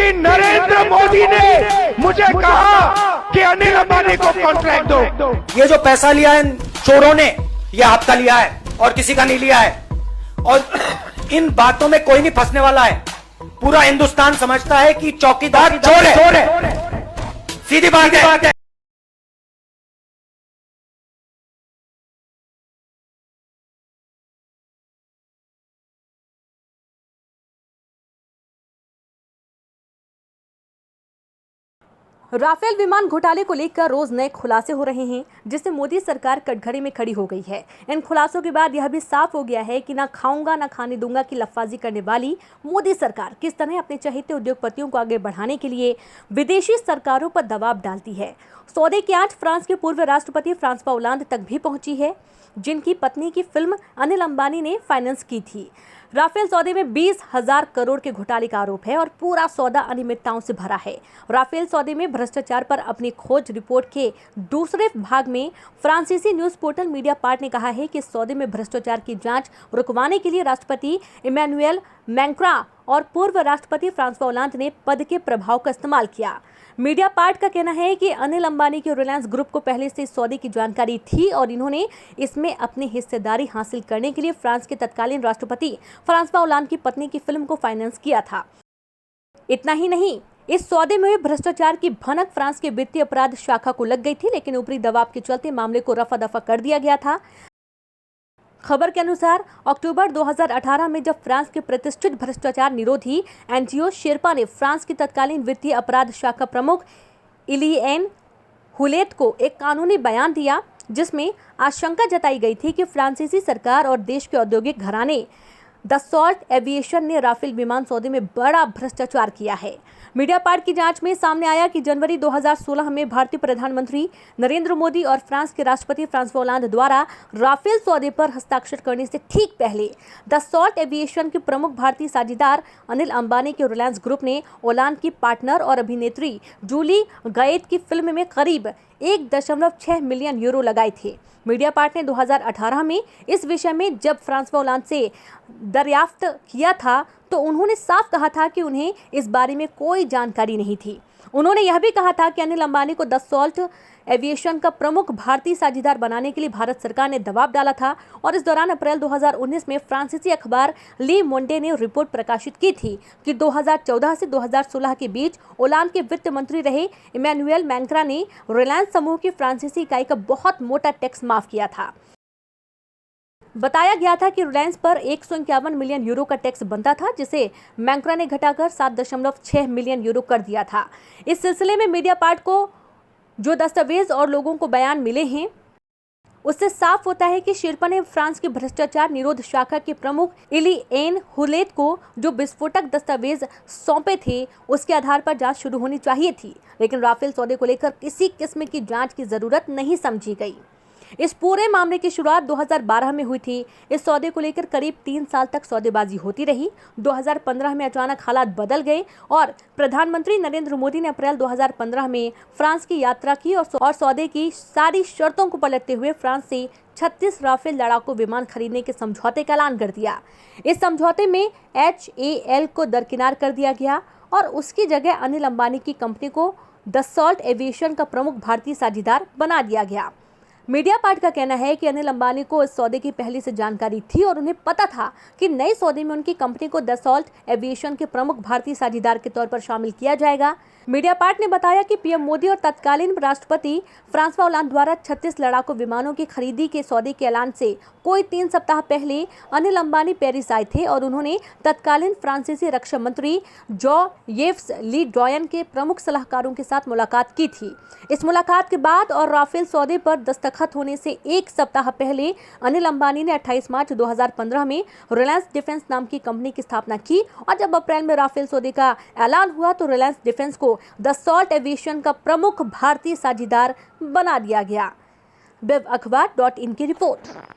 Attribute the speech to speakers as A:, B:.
A: कि नरेंद्र मोदी ने मुझे कहा कि अनिल अंबानी को कॉन्ट्रैक्ट दो।
B: ये जो पैसा लिया है चोरों ने, ये आपका लिया है और किसी का नहीं लिया है। और इन बातों में कोई नहीं फंसने वाला है। पूरा हिंदुस्तान समझता है कि चौकीदार चोर है। सीधी बात है।
C: राफेल विमान घोटाले को लेकर रोज नए खुलासे हो रहे हैं, जिससे मोदी सरकार कटघरे में खड़ी हो गई है। इन खुलासों के बाद यह भी साफ हो गया है कि ना खाऊंगा ना खाने दूंगा की लफ्फाजी करने वाली मोदी सरकार किस तरह अपने चहेते उद्योगपतियों को आगे बढ़ाने के लिए विदेशी सरकारों पर दबाव डालती है। सौदे की आंच फ्रांस के पूर्व राष्ट्रपति फ्रांसवा ओलांद तक भी पहुंची है, जिनकी पत्नी की फिल्म अनिल अंबानी ने फाइनेंस की थी। राफेल सौदे में 20,000 करोड़ के घोटाले का आरोप है और पूरा सौदा अनियमितताओं से भरा है। राफेल सौदे में भ्रष्टाचार पर अपनी खोज रिपोर्ट के दूसरे भाग में फ्रांसीसी न्यूज पोर्टल मीडियापार्ट ने कहा है कि सौदे में भ्रष्टाचार की जांच रुकवाने के लिए राष्ट्रपति इमैनुएल मैक्रों और पूर्व राष्ट्रपति फ्रांसवा ओलांद ने पद के प्रभाव का इस्तेमाल किया। मीडियापार्ट का कहना है कि अनिल अंबानी के रिलायंस ग्रुप को पहले से इस सौदे की जानकारी थी और इन्होंने इसमें अपनी हिस्सेदारी हासिल करने के लिए फ्रांस के तत्कालीन राष्ट्रपति फ्रांसवा ओलांद की पत्नी की फिल्म को फाइनेंस किया था। इतना ही नहीं, इस सौदे में हुए भ्रष्टाचार की भनक फ्रांस के वित्तीय अपराध शाखा को लग गई थी, लेकिन ऊपरी दबाव के चलते मामले को रफा दफा कर दिया गया था। खबर के अनुसार अक्टूबर 2018 में जब फ्रांस के प्रतिष्ठित भ्रष्टाचार निरोधी एनजीओ शेरपा ने फ्रांस की तत्कालीन वित्तीय अपराध शाखा प्रमुख इलिएन हुलेट को एक कानूनी बयान दिया, जिसमें आशंका जताई गई थी कि फ्रांसीसी सरकार और देश के औद्योगिक घराने दसॉल्ट एविएशन ने राफेल विमान सौदे में बड़ा भ्रष्टाचार किया है। मीडियापार्ट की जांच में सामने आया कि जनवरी 2016 में भारतीय प्रधानमंत्री नरेंद्र मोदी और फ्रांस के राष्ट्रपति फ्रांसवा ओलांद द्वारा राफेल सौदे पर हस्ताक्षर करने से ठीक पहले दसॉल्ट एविएशन के प्रमुख भारतीय साझेदार अनिल अंबानी के रिलायंस ग्रुप ने ओलांद की पार्टनर और अभिनेत्री जूली गायट की फिल्म में करीब 1.6 मिलियन यूरो लगाए थे। मीडियापार्ट ने 2018 में इस विषय में जब फ्रांसवा ओलांद से दरियाफ्त किया था तो उन्होंने साफ कहा था कि उन्हें इस बारे में कोई जानकारी नहीं थी। उन्होंने यह भी कहा था कि अनिल अंबानी को दसॉल्ट एविएशन का प्रमुख भारतीय साझेदार बनाने के लिए भारत सरकार ने दबाव डाला था और इस दौरान अप्रैल 2019 में फ्रांसीसी अखबार ली मोंडे ने रिपोर्ट प्रकाशित की थी कि 2014 से 2016 के बीच ओलांद के वित्त मंत्री रहे इमैनुएल मैक्रों ने रिलायंस समूह की फ्रांसीसी इकाई का बहुत मोटा टैक्स माफ किया था। बताया गया था कि रिलायंस पर 151 मिलियन यूरो का टैक्स बनता था, जिसे मैक्रों ने घटाकर 7.6 मिलियन यूरो कर दिया था। इस सिलसिले में मीडियापार्ट को जो दस्तावेज और लोगों को बयान मिले हैं, उससे साफ होता है कि शेरपा ने फ्रांस की भ्रष्टाचार निरोध शाखा के प्रमुख इलिएन हुलेट को जो विस्फोटक दस्तावेज सौंपे थे, उसके आधार पर जांच शुरू होनी चाहिए थी, लेकिन राफेल सौदे को लेकर किसी किस्म की जांच की जरूरत नहीं समझी गई। इस पूरे मामले की शुरुआत 2012 में हुई थी। इस सौदे को लेकर करीब 3 साल तक सौदेबाजी होती रही। 2015 में अचानक हालात बदल गए और प्रधानमंत्री नरेंद्र मोदी ने अप्रैल 2015 में फ्रांस की यात्रा की और सौदे की सारी शर्तों को पलटते हुए फ्रांस से 36 राफेल लड़ाकू विमान खरीदने के समझौते का ऐलान कर दिया। इस समझौते में HAL को दरकिनार कर दिया गया और उसकी जगह अनिल अंबानी की कंपनी को दसॉल्ट एविएशन का प्रमुख भारतीय साझेदार बना दिया गया। मीडियापार्ट का कहना है कि अनिल अंबानी को इस सौदे की पहले से जानकारी थी और उन्हें पता था कि नए सौदे में उनकी कंपनी को दसॉल्ट एविएशन के प्रमुख भारतीय साझेदार के तौर पर शामिल किया जाएगा। मीडियापार्ट ने बताया कि पीएम मोदी और तत्कालीन राष्ट्रपति फ्रांसवा ओलांद द्वारा 36 लड़ाकू विमानों की खरीदी के सौदे के ऐलान से कोई 3 सप्ताह पहले अनिल अंबानी पेरिस आए थे और उन्होंने तत्कालीन फ्रांसीसी रक्षा मंत्री जॉ-येव्स ली ड्रायन के प्रमुख सलाहकारों के साथ मुलाकात की थी। इस मुलाकात के बाद और राफेल सौदे पर दस्तखत होने से 1 सप्ताह पहले अनिल अंबानी ने 28 मार्च 2015 में रिलायंस डिफेंस नाम की कंपनी की स्थापना की और जब अप्रैल में राफेल सौदे का ऐलान हुआ तो रिलायंस डिफेंस को दसॉल्ट एविएशन का प्रमुख भारतीय साझेदार बना दिया गया। वेब अखबार.in की रिपोर्ट।